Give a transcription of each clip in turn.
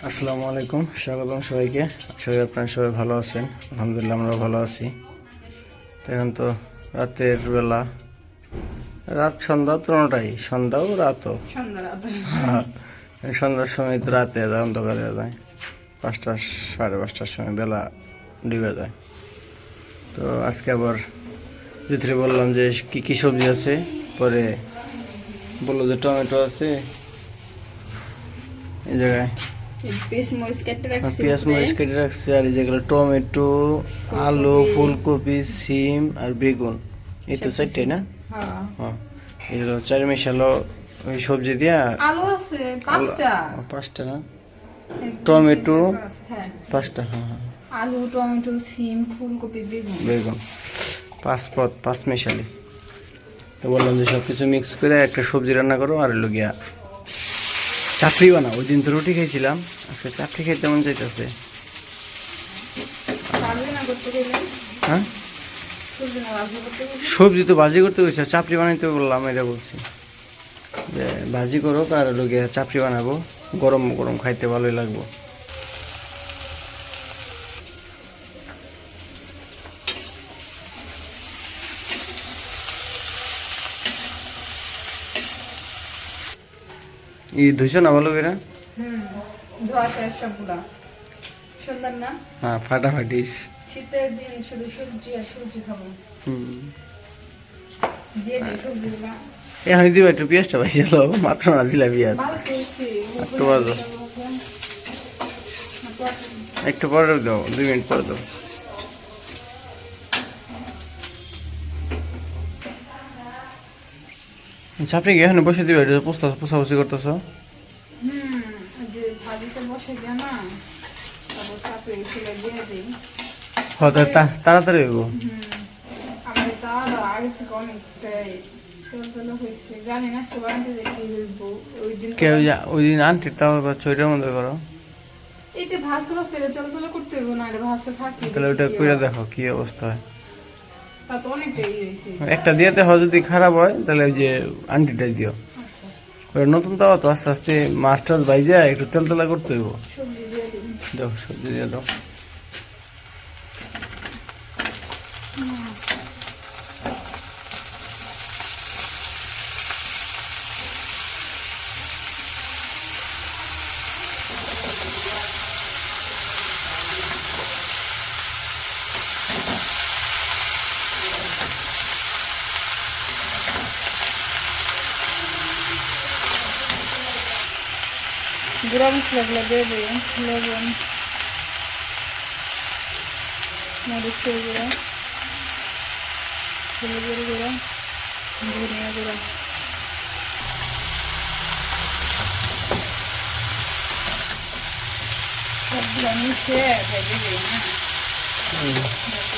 আসসালামু আলাইকুম, স্বাগতম সবাইকে। আশা করি আপনারা সবাই ভালো আছেন। আলহামদুলিল্লাহ আমরা ভালো আছি। তো এখন তো রাতের বেলা, রাত সন্ধ্যা তোটাই, সন্ধ্যাও রাতও। হ্যাঁ, সন্ধ্যার সময় তো রাতে অন্ধকার হয়ে যায়, 5টা 5:30টার সময় বেলা ডুবে যায়। তো আজকে আবার ভিতরে বললাম যে কি কি সবজি আছে, পরে বললো যে টমেটো আছে এই জায়গায়, পেঁয়াজ মরিচ কেটে রাখছে, আর এই যেগুলো টমেটো, আলু, ফুলকপি, সিম আর বেগুন, এই তো 4টাই না? হ্যাঁ, এগুলো 4 মিশালো ওই সবজি দিয়া। আলু আছে 5টা। 5টা না? টমেটো 5টা, হ্যাঁ হ্যাঁ, আলু, টমেটো, সিম, ফুলকপি, বেগুন 5 মিশালি। তো বললাম যে সব কিছু মিক্স করে একটা সবজি রান্না করো, আর এলো গিয়া চাপড়ি বানাও। ওই দিন তো রুটি খেয়েছিলাম, আজকে চাপড়ি খেতে মন চাইতেছে। হ্যাঁ, সবজি তো ভাজি করতে গেছে, চাপড়ি বানাইতে বললাম, এটা বলছি যে ভাজি করো, আর হলো গিয়ে চাপড়ি বানাবো, গরম গরম খাইতে ভালোই লাগবো। ধুইছো না ভালো করে? সুন্দর না? হ্যাঁ, ফাটাফাটি। শীতের দিন শুধু সবজি আর সবজি খাবো। দিয়ে দিই সবজিগুলা। এখন দিবা একটু পেঁয়াজটা ভাইছিল, মাত্র না দিলা পেঁয়াজ। একটু বাজো, একটু পরে দাও, 2 মিনিট পরে দাও। চাপড়ি গিয়ে এখানে বসে দিবা, এটা পোষাপুষি করতেছো। তাড়াতাড়ি হইব। ওই দিন আনটি তাও ছয়টার মধ্যে করো, তাহলে ওইটা করে দেখো কি অবস্থা হয়। একটা দিয়েতে হয়, যদি খারাপ হয় তাহলে ওই যে আন্টিটাই দিও। ওটা নতুন তাও তো, আস্তে আস্তে মাছ টাছ ভাইজা একটু তেলতেলা করতে হইব। দাও সবজি দিয়ে দাও। গুঁড়া মশলাগুলো দিয়ে দিই, লবণ, মরিচের গুঁড়া, হলুদের গুঁড়া, ধনিয়া গুঁড়া, সবগুলো মিশিয়ে ভেজে দিই।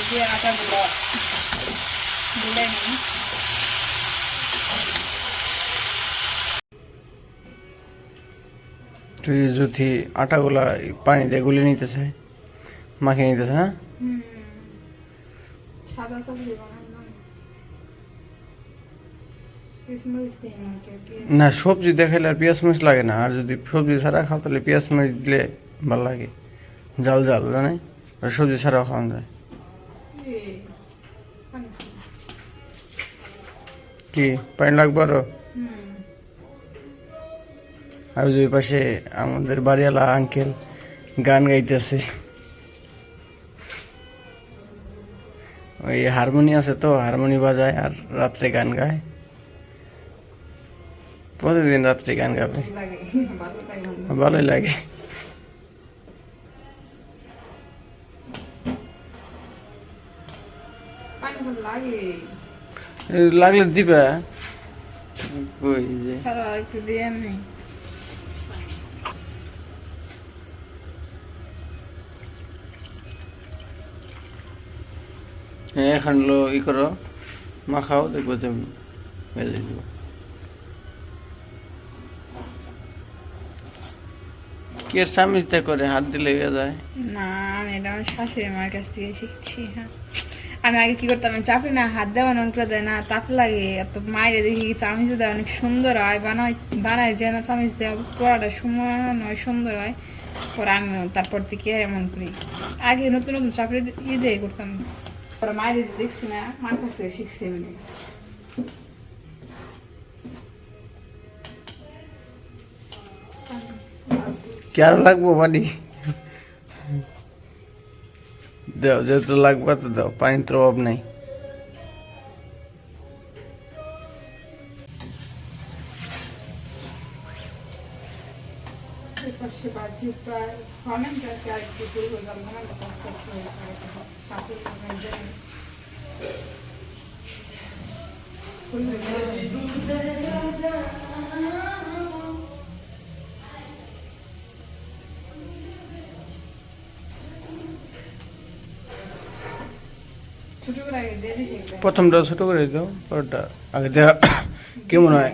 দিয়ে আটাগুলো গুলে নিই। তুই যদি আটাগুলা পানি দিয়ে গুলে নিতে চাই, মাখিয়ে নিতেছে না? সাদা সবজি বানালাম, না, সবজি দেখাইলে আর পেঁয়াজ মরিচ লাগে না। আর যদি সবজি ছাড়া খাও তাহলে পেঁয়াজ মরিচ দিলে ভালো লাগে, জাল জাল জানে। আর সবজি ছাড়াও খাওয়া যায়। কি পানি লাগবে আরো? আর ওই পাশে আমাদের বাড়িওয়ালা আঙ্কেল গান গাইতেছে, ওই হারমোনি আছে তো, হারমোনি বাজায় আর রাত্রে গান গায়। প্রতিদিন রাত্রে গান গাবে, ভালোই লাগে। লাগলে দিবা, ওই যে একটু দিয়ে নেই। এখন লো ই করো, মাখাও, দেখবো যে ভেজে দিব। কি আর চামিচ দিয়ে করে, হাত দিলে হয়ে যায় না? আমি এটা আমার শাশুড়ি মার কাছ থেকে শিখছি। হ্যাঁ, আমি আগে কি করতাম, চাপড়ি না হাত দেওয়া অন করে দেয় না, তাপ লাগে। মায়ের দেখি চামিচ দেওয়া অনেক সুন্দর হয়, বানায় যে না চামিচ দেওয়া পোড়াটা সময় নয়, সুন্দর হয়। পরে আমি তারপর থেকে এমন করি। আগে নতুন নতুন চাপড়ি দিয়ে করতাম, পরে মায়ের যে দেখছি না, মার কাছ থেকে শিখছি এমনি। কি আরো লাগবো পানি? দাও, যেহেতু লাগবে তো দাও, পানির তো অভাব নাই। পাশে বাজি প্রায় হলেন প্রায় আর একটু দূর হয়ে গেল, আমার কাছে আসতে চাপড়ি ছোট করে আগে দিয়ে দিই। প্রথমটা ছোট করে দাও, পরটা আগে দেওয়া কেমন হয়?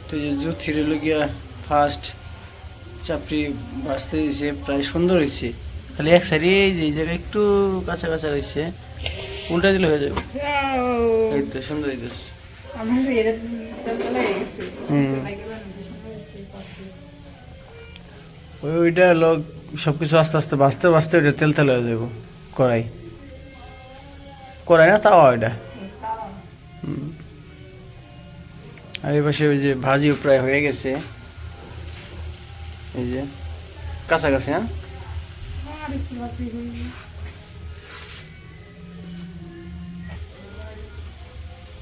তো যে জুথির গিয়া ফার্স্ট চাপড়ি বাঁচতে দিয়েছে, প্রায় সুন্দর হয়েছে। খালি এক সাইডে যে জায়গায় একটু কাঁচা কাঁচা রয়েছে, উল্টা দিলে হয়ে যাবে। এই তো সুন্দর হইতেছে। আমার এটা চলে গেছে। ওইটা লোক সবকিছু আস্তে আস্তে বাঁচতে বাঁচতে ওইটা তেল তেল হয়ে যাবো। কড়াই কড়াই না, তাওয়া ওইটা। আর এই পাশে ওই যে ভাজিও প্রায় হয়ে গেছে, এই যে কাছাকাছি। হ্যাঁ,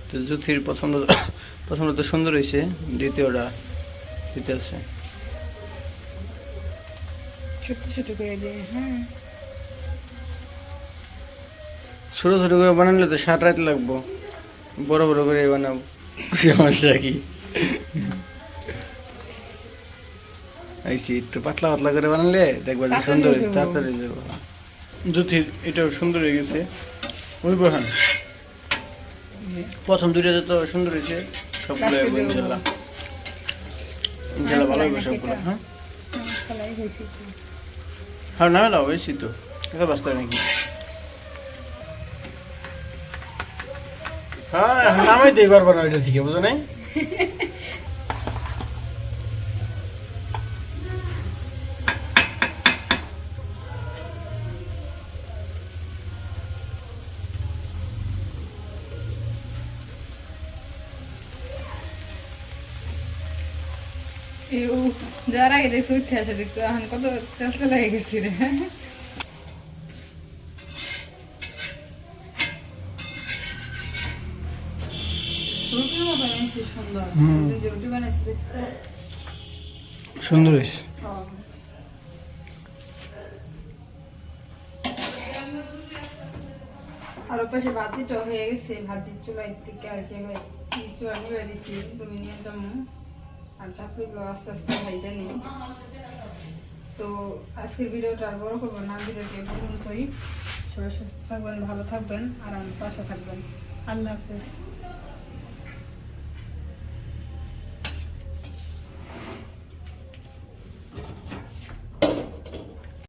তো জ্যোতির প্রথমটা তো সুন্দর হয়েছে, দ্বিতীয়টা দিতে আছে। ছোট ছোট করে দিয়ে, হ্যাঁ ছোট ছোট করে বানালে তো 7 রাত লাগবো, বড় বড় করে বানাবো, সমস্যা কি? আইসি একটু পাতলা পাতলা করে বানালে দেখবা যে সুন্দর হয়েছে, তাড়াতাড়ি যাবো। জ্যোতির এটাও সুন্দর হয়ে গেছে। ওই বহান প্রথম দুইটা তো সুন্দর হয়েছে, সবগুলো ইনশাল্লাহ ইনশাল্লাহ ভালো হবে সবগুলো। হ্যাঁ হ্যাঁ, না না হয়েছি তো, একা বাঁচতে নাকি? হ্যাঁ, এখন নামাই দিই পারবো না ওইটা থেকে, বুঝো নাই? যার আগে দেখছি উঠে আসে দেখতো, এখন কত তেল লেগে গেছি রে। রুটির মতো এনেছি সুন্দর, যে রুটি বানাইছি দেখছো সুন্দর হয়েছে। আর ওর পাশে ভাজিটা হয়ে গেছে, ভাজির চুলাই থেকে আর কি চুলা নিবে দিছি, তুমি নিয়ে যাবো। আর চাকরিগুলো আস্তে আস্তে ভাইজা নিই। তো আজকের ভিডিওটা আর বড় করবো না, ভিডিওটি এ পর্যন্তই। সবাই সুস্থ থাকবেন, ভালো থাকবেন, আর আমার পাশে থাকবেন। আল্লাহ হাফেজ।